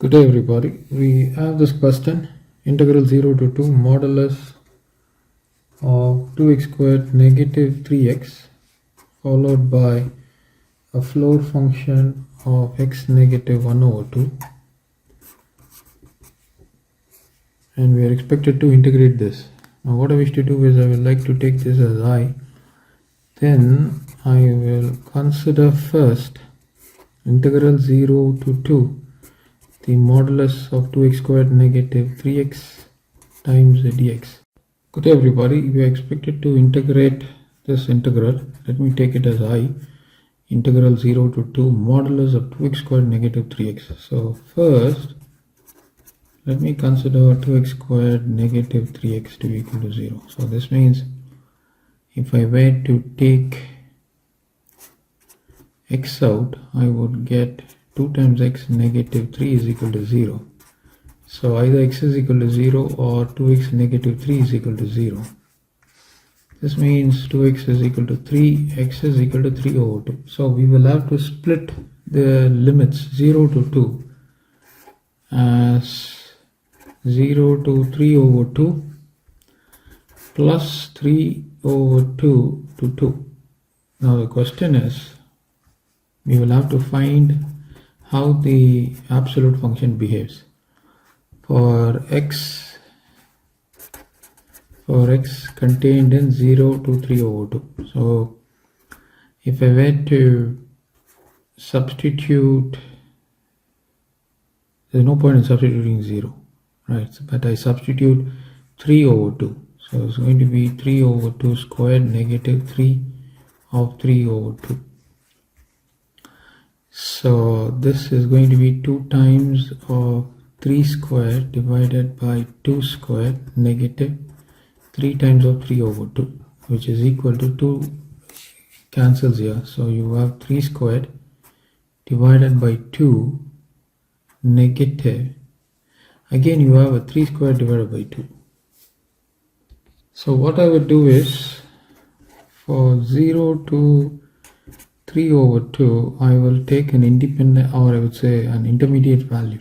Good day everybody. We have this question, integral 0 to 2 modulus of 2x squared negative 3x followed by a floor function of x negative 1 over 2, and we are expected to integrate this. Now what I wish to do is I would like to take this as I, then I will consider first integral 0 to 2 the modulus of 2x squared negative 3x times dx. Good day everybody, we are expected to integrate this integral. Let me take it as I, integral 0 to 2 modulus of 2x squared negative 3x. So first let me consider 2x squared negative 3x to be equal to 0. So this means if I were to take x out, I would get 2 times x negative 3 is equal to 0. So either x is equal to 0 or 2x negative 3 is equal to 0. This means 2x is equal to 3, x is equal to 3 over 2. So we will have to split the limits 0 to 2 as 0 to 3 over 2 plus 3 over 2 to 2. Now the question is, we will have to find how the absolute function behaves for x contained in 0 to 3 over 2. So if I were to substitute, there's no point in substituting 0, right? But I substitute 3 over 2. So it's going to be 3 over 2 squared negative 3 of 3 over 2. So this is going to be 2 times of 3 squared divided by 2 squared negative 3 times of 3 over 2, which is equal to 2 cancels here. So you have 3 squared divided by 2 negative, again you have a 3 squared divided by 2. So what I would do is, for 0 to 3 over 2, I will take an independent, or I would say an intermediate value.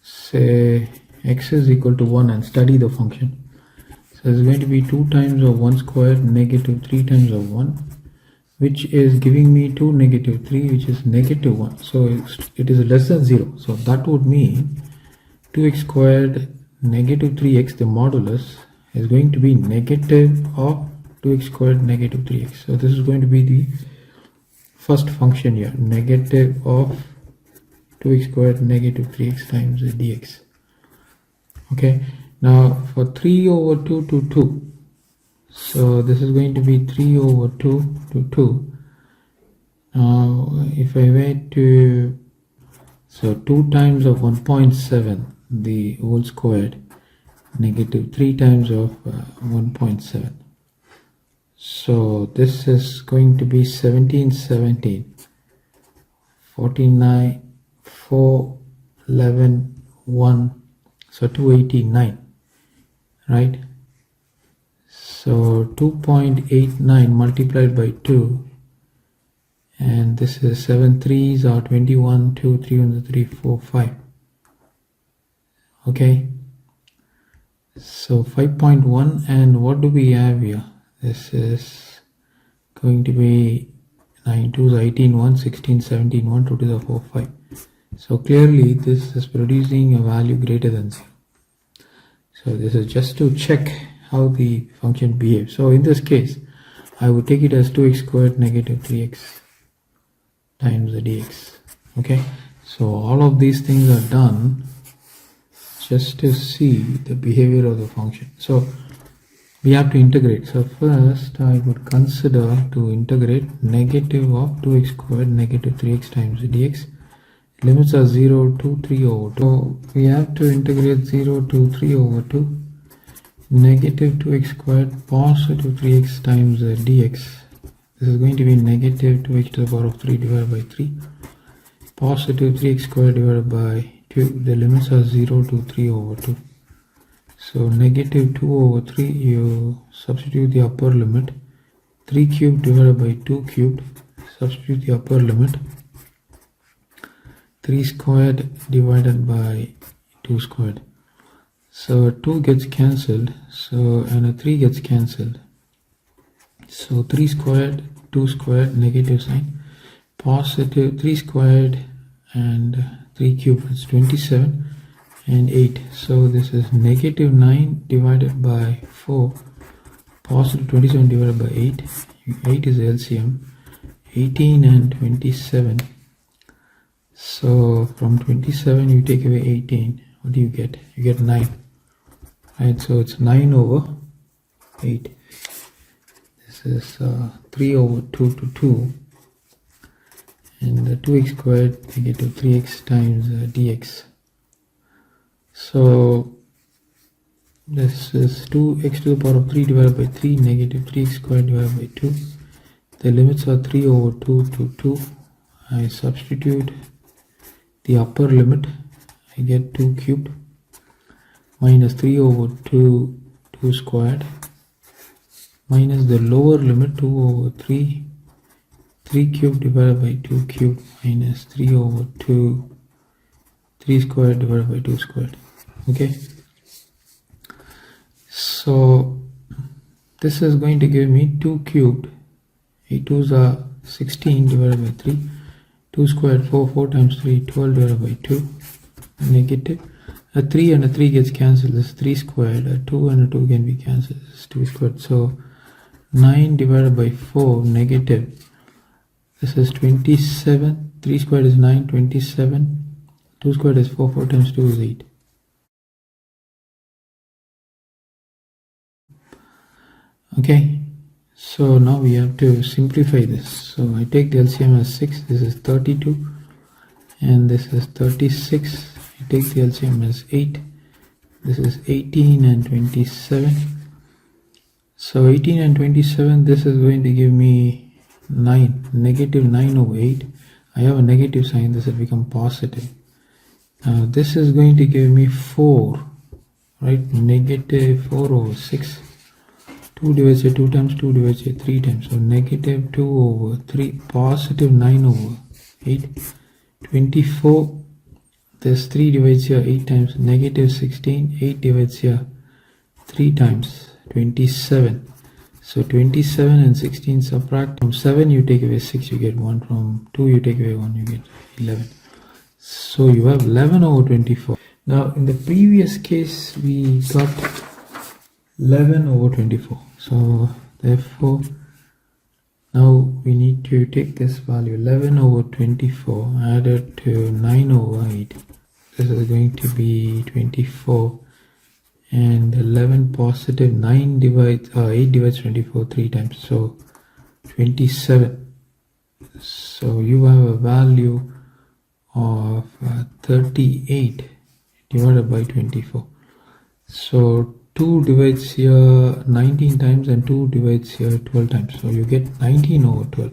Say x is equal to 1 and study the function. So it's going to be 2 times of 1 squared negative 3 times of 1, which is giving me 2 negative 3, which is negative 1. So it is less than 0. So that would mean 2x squared negative 3x, the modulus, is going to be negative of 2x squared negative 3x. So this is going to be the first function here, negative of 2x squared negative 3x times dx. Okay, now for 3 over 2 to 2, so this is going to be 3 over 2 to 2. Now if I were to, so 2 times of 1.7, the whole squared, negative 3 times of 1.7. So this is going to be 17, 17, 49, 4, 11, 1, so 289, right? So 2.89 multiplied by 2, and this is 7 3s are 21, 2, 3 on the 3, 4, 5. Okay, so 5.1, and what do we have here? This is going to be 9 2s 18, 1, 16, 17, 1, 2 to the 4, 5. So clearly this is producing a value greater than 0. So this is just to check how the function behaves. So in this case, I would take it as 2x squared negative 3x times the dx. Okay, so all of these things are done just to see the behavior of the function. So we have to integrate. So first I would consider to integrate negative of 2x squared negative 3x times dx. Limits are 0 to 3 over 2. So we have to integrate 0 to 3 over 2, negative 2x squared positive 3x times dx. This is going to be negative 2x to the power of 3 divided by 3, positive 3x squared divided by 2. The limits are 0 to 3 over 2. So negative 2 over 3, you substitute the upper limit, 3 cubed divided by 2 cubed, substitute the upper limit, 3 squared divided by 2 squared. So 2 gets cancelled, so and a 3 gets cancelled. So 3 squared, 2 squared, negative sign, positive 3 squared and 3 cubed, it's 27 and 8. So this is negative 9 divided by 4, positive 27 divided by 8. 8 is LCM, 18 and 27. So from 27 you take away 18, what do you get? You get 9, right? So it's 9 over 8. This is 3 over 2 to 2, and 2x squared negative 3x times dx. So this is 2x to the power of 3 divided by 3, negative 3x squared divided by 2. The limits are 3 over 2 to 2. I substitute the upper limit, I get 2 cubed, minus 3 over 2 squared, minus the lower limit 2 over 3 cubed divided by 2 cubed, minus 3 over 2 3 squared divided by 2 squared. Okay, so this is going to give me 2 cubed, 8 2s are 16 divided by 3, 2 squared 4 times 3, 12 divided by 2, negative a 3 and a 3 gets cancelled, this is 3 squared, a 2 and a 2 can be cancelled, this is 2 squared. So 9 divided by 4, negative, this is 27, 3 squared is 9, 27, 2 squared is 4 times 2 is 8. Okay, so now we have to simplify this. So I take the LCM as 6, this is 32, and this is 36. I take the LCM as 8, this is 18 and 27. So 18 and 27, this is going to give me 9, negative 9 over 8. I have a negative sign, this will become positive. Now this is going to give me 4, right? Negative 4 over 6. 2 divides by 2 times, 2 divides by 3 times. So negative 2 over 3, positive 9 over 8. 24, this 3 divides here 8 times, negative 16, 8 divides here 3 times, 27. So 27 and 16 subtract. From 7 you take away 6, you get 1. From 2 you take away 1, you get 11. So you have 11 over 24. Now in the previous case we got 11 over 24. So therefore now we need to take this value 11 over 24 added to 9 over 8. This is going to be 24, and 11 positive 9 divides 8 divides 24 3 times, so 27. So you have a value of 38 divided by 24. So 2 divides here 19 times and 2 divides here 12 times. So you get 19 over 12.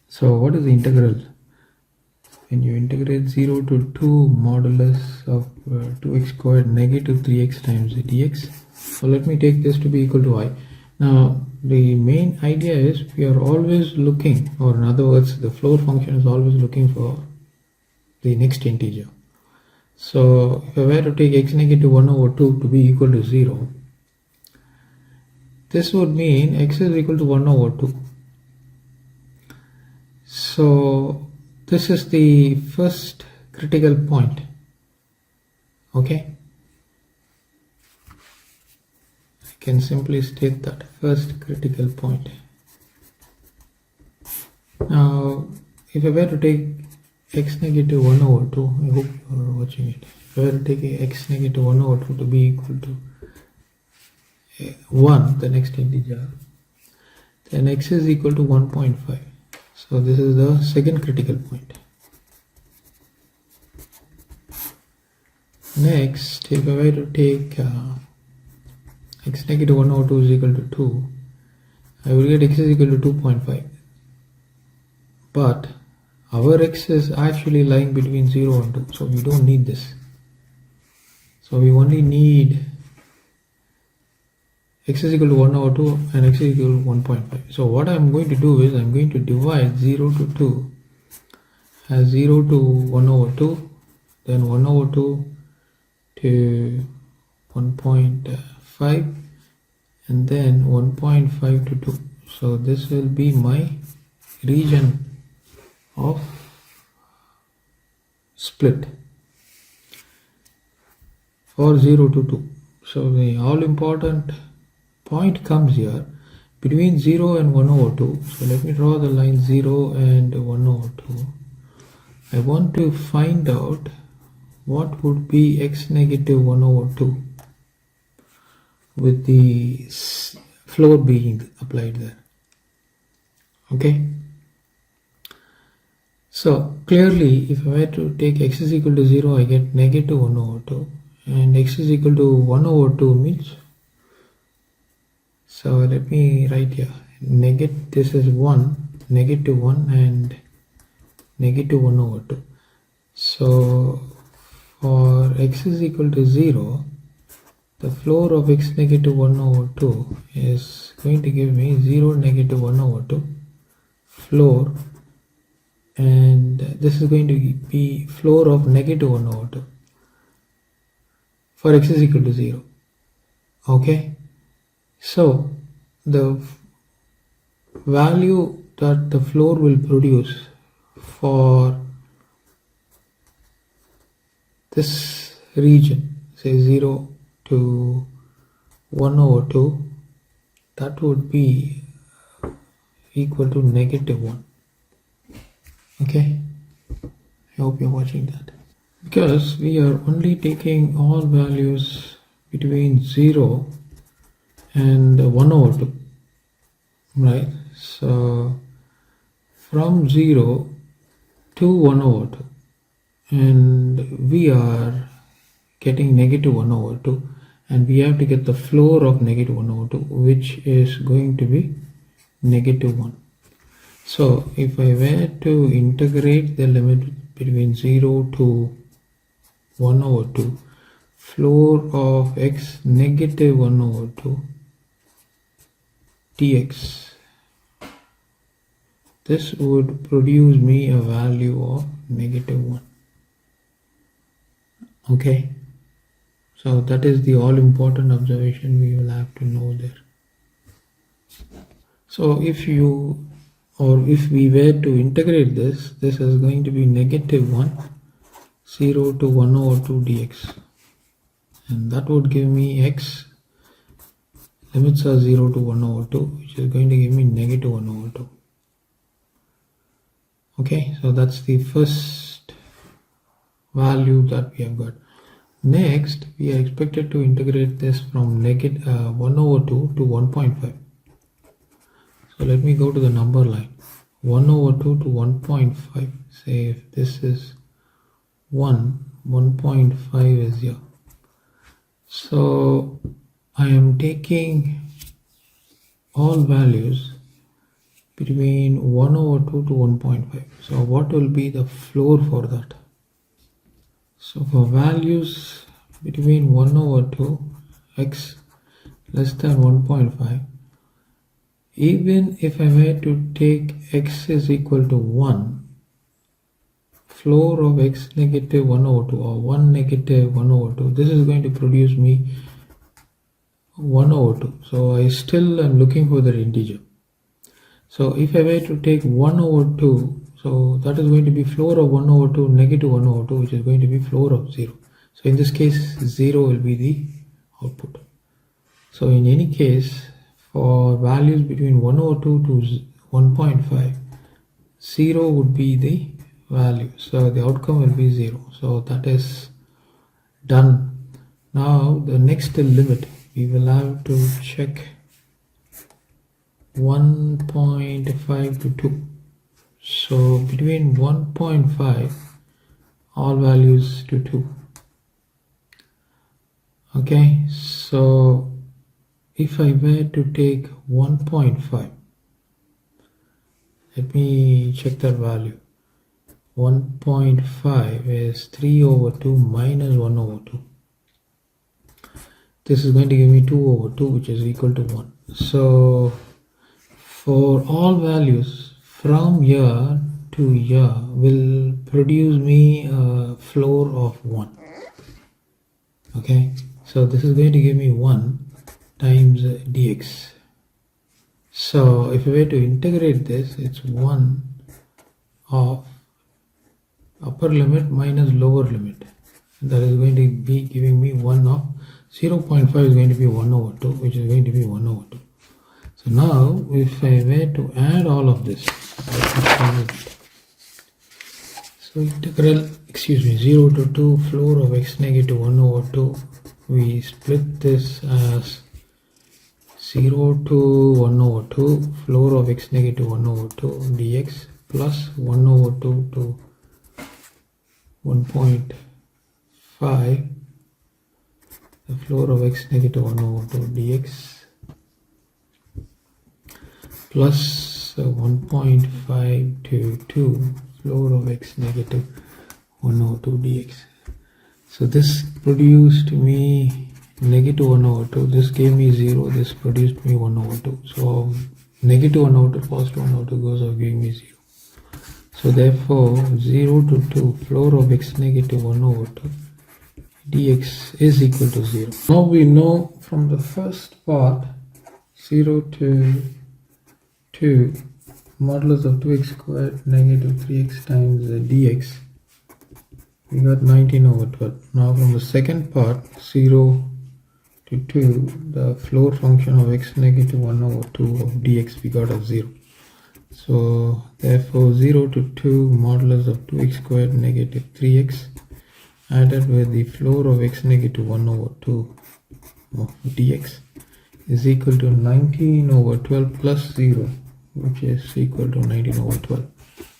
So what is the integral? When you integrate 0 to 2 modulus of 2x squared negative 3x times dx. So let me take this to be equal to I. Now the main idea is we are always looking, or in other words the floor function is always looking for the next integer. So if I were to take x negative 1 over 2 to be equal to 0, this would mean x is equal to 1 over 2. So this is the first critical point. Okay, I can simply state that first critical point. Now if I were to take x negative 1 over 2, I hope you are watching it. If I were to take x negative 1 over 2 to be equal to 1, the next integer, then x is equal to 1.5. So this is the second critical point. Next, if I were to take x negative 1 over 2 is equal to 2, I will get x is equal to 2.5. But our x is actually lying between 0 and 2, so we don't need this. So we only need x is equal to 1 over 2 and x is equal to 1.5. So what I am going to do is I am going to divide 0 to 2 as 0 to 1 over 2, then 1 over 2 to 1.5, and then 1.5 to 2. So this will be my region of split for 0 to 2. So the all important point comes here between 0 and 1 over 2. So let me draw the line 0 and 1 over 2. I want to find out what would be x negative 1 over 2 with the floor being applied there. Okay. So clearly, if I were to take x is equal to 0, I get negative 1 over 2, and x is equal to 1 over 2 means, so let me write here, this is 1, negative 1 and negative 1 over 2. So for x is equal to 0, the floor of x negative 1 over 2 is going to give me 0 negative 1 over 2 floor, and this is going to be floor of negative 1 over 2 for x is equal to 0. Okay, so the value that the floor will produce for this region, say 0 to 1 over 2, that would be equal to negative 1. Okay, I hope you're watching that. Because we are only taking all values between 0 and 1 over 2, right? So from 0 to 1 over 2, and we are getting negative 1 over 2, and we have to get the floor of negative 1 over 2, which is going to be negative 1. So if I were to integrate the limit between 0 to 1 over 2, floor of x negative 1 over 2 dx, this would produce me a value of negative 1. Okay, so that is the all important observation we will have to know there. So if we were to integrate this is going to be negative 1, 0 to 1 over 2 dx, and that would give me x, limits are 0 to 1 over 2, which is going to give me negative 1 over 2. Okay, so that's the first value that we have got. Next, we are expected to integrate this from negative 1 over 2 to 1.5. So let me go to the number line. 1 over 2 to 1.5. Say if this is 1, 1.5 is here. So I am taking all values between 1 over 2 to 1.5. So what will be the floor for that? So for values between 1 over 2, x less than 1.5, even if I were to take x is equal to 1, floor of x negative 1 over 2 or 1 negative 1 over 2, this is going to produce me 1 over 2. So I still am looking for the integer. So if I were to take 1 over 2, so that is going to be floor of 1 over 2, negative 1 over 2, which is going to be floor of 0. So in this case, 0 will be the output. So in any case, for values between 1 over 2 to 1.5, 0 would be the value. So the outcome will be 0. So that is done. Now the next limit, we will have to check 1.5 to 2. So between 1.5, all values to 2. Okay, so if I were to take 1.5, let me check that value. 1.5 is 3 over 2 minus 1 over 2. This is going to give me 2 over 2, which is equal to 1. So for all values from here to here will produce me a floor of 1. Okay, so this is going to give me 1 times dx. So if we were to integrate this, it's 1 of upper limit minus lower limit. That is going to be giving me 1 of 0.5 is going to be 1 over 2, which is going to be 1 over 2. So now if I were to add all of this, so integral, 0 to 2 floor of x negative 1 over 2, we split this as 0 to 1 over 2 floor of x negative 1 over 2 dx plus 1 over 2 to 1.5 the floor of x negative 1 over 2 dx plus 1.5 to 2 floor of x negative 1 over 2 dx. So this produced me negative 1 over 2, this gave me 0, this produced me 1 over 2. So negative 1 over 2, positive 1 over 2 goes off giving me 0. So therefore 0 to 2 floor of x negative 1 over 2 dx is equal to 0. Now we know from the first part 0 to 2 modulus of 2x squared negative 3x times dx, we got 19 over 12. Now from the second part 0 to 2 the floor function of x negative 1 over 2 of dx we got as 0. So therefore 0 to 2 modulus of 2x squared negative 3x added with the floor of x negative 1 over 2 of dx is equal to 19 over 12 plus 0, which is equal to 19 over 12.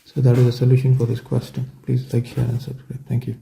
So that is the solution for this question. Please like, share and subscribe. Thank you.